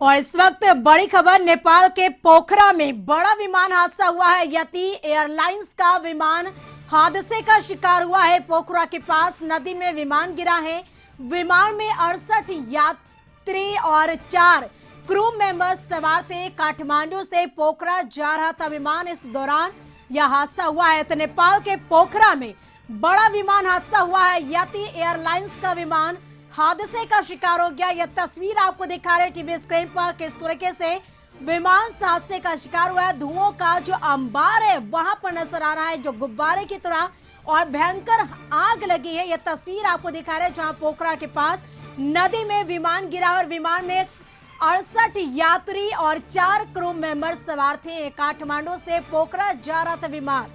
और इस वक्त बड़ी खबर नेपाल के पोखरा में बड़ा विमान हादसा हुआ है। यति एयरलाइंस का विमान हादसे का शिकार हुआ है। पोखरा के पास नदी में विमान गिरा है। विमान में 68 यात्री और 4 क्रू मेंबर्स सवार थे। काठमांडू से पोखरा जा रहा था विमान, इस दौरान यह हादसा हुआ है। तो नेपाल के पोखरा में बड़ा विमान हादसा हुआ है। यति एयरलाइंस का विमान हादसे का शिकार हो गया। यह तस्वीर आपको दिखा रहे टीवी स्क्रीन पर किस तरीके से विमान हादसे का शिकार हुआ है। धुओं का जो अंबार है वहां पर नजर आ रहा है, जो गुब्बारे की तरह, और भयंकर आग लगी है। यह तस्वीर आपको दिखा रहे हैं जहां पोखरा के पास नदी में विमान गिरा और विमान में 68 यात्री और 4 क्रू मेंबर सवार थे। काठमांडू से पोखरा जा रहा था विमान,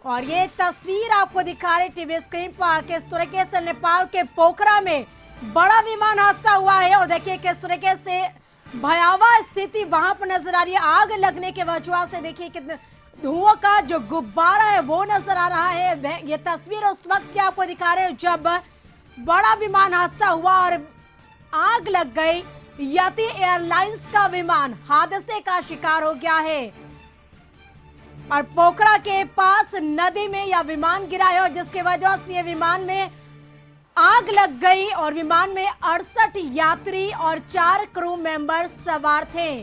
और ये तस्वीर आपको दिखा रहे टीवी स्क्रीन पर किस तरीके से नेपाल के पोखरा में बड़ा विमान हादसा हुआ है। और देखिए किस तरीके से भयावह स्थिति वहां पर नजर आ रही है। आग लगने के वजह से देखिए कितने धुआं का जो गुब्बारा है वो नजर आ रहा है। ये तस्वीर उस वक्त की आपको दिखा रहे हैं जब बड़ा विमान हादसा हुआ और आग लग गई। यति एयरलाइंस का विमान हादसे का शिकार हो गया है और पोखरा के पास नदी में यह विमान गिरा है, और जिसकी वजह से ये विमान में आग लग गई और विमान में 68 यात्री और 4 क्रू मेंबर सवार थे।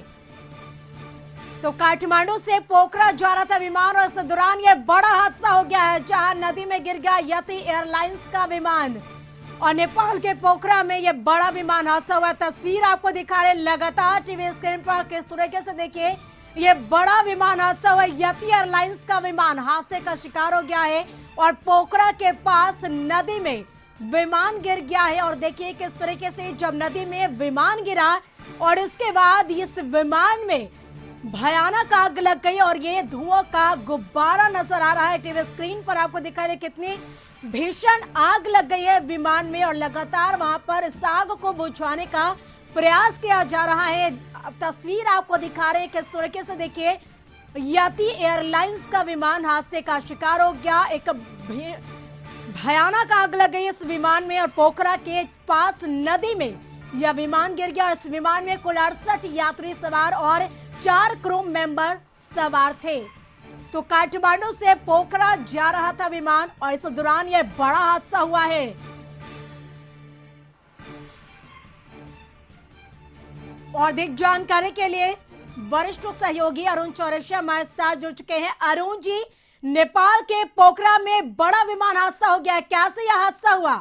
तो काठमांडू से पोखरा जा रहा था विमान और इस दौरान यह बड़ा हादसा हो गया है जहां नदी में गिर गया यति एयरलाइंस का विमान। और नेपाल के पोखरा में यह बड़ा विमान हादसा हुआ। तस्वीर आपको दिखा रहे लगातार टीवी स्क्रीन पर किस तरीके से देखिए ये बड़ा विमान हादसा हुआ। यति एयरलाइंस का विमान हादसे का शिकार हो गया है और पोखरा के पास नदी में विमान गिर गया है। और देखिए किस तरीके से जब नदी में विमान गिरा और इसके बाद इस विमान में भयानक आग लग गई और ये धुआं का गुब्बारा नजर आ रहा है। टीवी स्क्रीन पर आपको दिखा रहे कितनी भीषण आग लग गई है विमान में, और लगातार वहां पर इस आग को बुझाने का प्रयास किया जा रहा है। तस्वीर आपको दिखा रहे हैं किस तरीके से देखिए यति एयरलाइंस का विमान हादसे का शिकार हो गया। एक भयानक आग लग गई इस विमान में और पोखरा के पास नदी में यह विमान गिर गया और इस विमान में कुल 68 यात्री सवार और 4 क्रू मेंबर सवार थे। तो काठमांडू से पोखरा जा रहा था विमान और इस दौरान यह बड़ा हादसा हुआ है। और अधिक जानकारी के लिए वरिष्ठ सहयोगी अरुण चौरसिया हमारे साथ जुड़ चुके हैं। अरुण जी, नेपाल के पोखरा में बड़ा विमान हादसा हो गया, कैसे यह हादसा हुआ?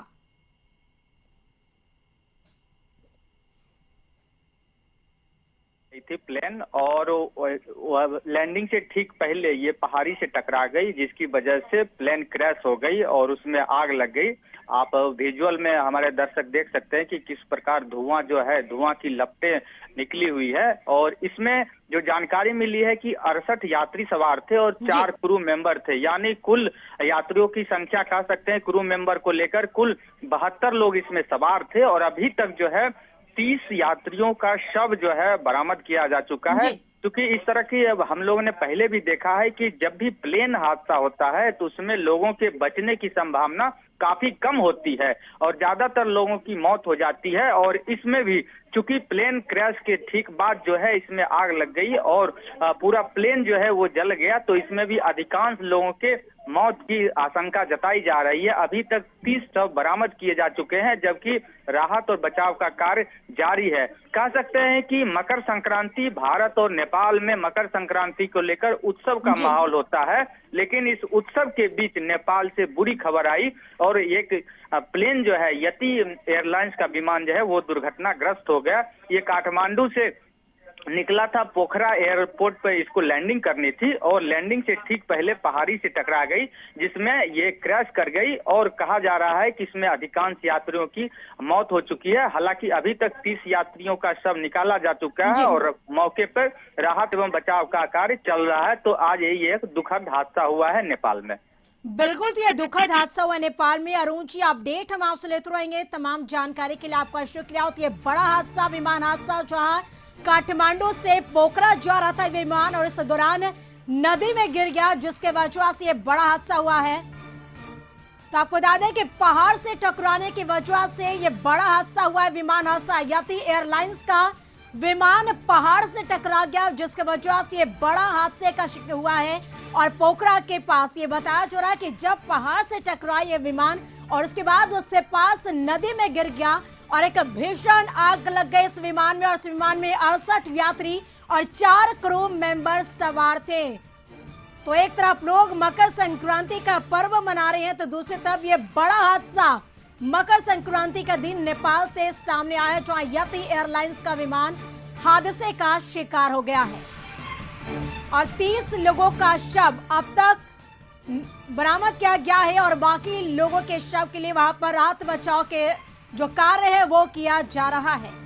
थी प्लेन और लैंडिंग से ठीक पहले ये पहाड़ी से टकरा गई, जिसकी वजह से प्लेन क्रैश हो गई और उसमें आग लग गई। आप विजुअल में हमारे दर्शक देख सकते हैं कि किस प्रकार धुआं जो है, धुआं की लपटें निकली हुई है। और इसमें जो जानकारी मिली है कि 68 यात्री सवार थे और 4 क्रू मेंबर थे, यानी कुल यात्रियों की संख्या कह सकते हैं क्रू मेंबर को लेकर कुल 72 लोग इसमें सवार थे। और अभी तक जो है 30 यात्रियों का शव जो है बरामद किया जा चुका है। क्योंकि इस तरह की अब हम लोगों ने पहले भी देखा है कि जब भी प्लेन हादसा होता है तो उसमें लोगों के बचने की संभावना काफी कम होती है और ज्यादातर लोगों की मौत हो जाती है। और इसमें भी चूंकि प्लेन क्रैश के ठीक बाद जो है इसमें आग लग गई और पूरा प्लेन जो है वो जल गया, तो इसमें भी अधिकांश लोगों के मौत की आशंका जताई जा रही है। अभी तक 30 शव बरामद किए जा चुके हैं, जबकि राहत और बचाव का कार्य जारी है। कह सकते हैं कि मकर संक्रांति, भारत और नेपाल में मकर संक्रांति को लेकर उत्सव का माहौल होता है, लेकिन इस उत्सव के बीच नेपाल से बुरी खबर आई और एक प्लेन जो है यति एयरलाइंस का विमान जो है वो दुर्घटनाग्रस्त हो गया। ये काठमांडू से निकला था, पोखरा एयरपोर्ट पर इसको लैंडिंग करनी थी और लैंडिंग से ठीक पहले पहाड़ी से टकरा गई, जिसमें ये क्रैश कर गई। और कहा जा रहा है कि इसमें अधिकांश यात्रियों की मौत हो चुकी है। हालांकि अभी तक 30 यात्रियों का शव निकाला जा चुका है और मौके पर राहत एवं बचाव का कार्य चल रहा है। तो आज यही एक दुखद हादसा हुआ है नेपाल में। बिल्कुल, तो यह दुखद हादसा हुआ नेपाल में। अरुण जी, अपडेट हम आपसे लेते रहेंगे। तमाम जानकारी के लिए आपका शुक्रिया। ये बड़ा हादसा, विमान हादसा जहां काठमांडू से पोखरा जा रहा था विमान और इस दौरान नदी में गिर गया, जिसके वजह से यह बड़ा हादसा हुआ है। तो आपको बता दें कि पहाड़ से टकराने की वजह से ये बड़ा हादसा हुआ है, विमान हादसा। यति एयरलाइंस का विमान पहाड़ से टकरा गया, जिसकी वजह से ये बड़ा हादसे का शिकार हुआ है। और पोखरा के पास ये बताया जा रहा है कि जब पहाड़ से टकरा ये विमान और उसके बाद उससे पास नदी में गिर गया और एक भीषण आग लग गई इस विमान में। और इस विमान में 68 यात्री और 4 क्रू मेंबर सवार थे। तो एक तरफ लोग मकर संक्रांति का पर्व मना रहे हैं, तो दूसरी तरफ ये बड़ा हादसा मकर संक्रांति का दिन नेपाल से सामने आया, जहां यति एयरलाइंस का विमान हादसे का शिकार हो गया है और 30 लोगों का शव अब तक बरामद किया गया है। और बाकी लोगों के शव के लिए वहां पर राहत बचाव के जो कार्य है वो किया जा रहा है।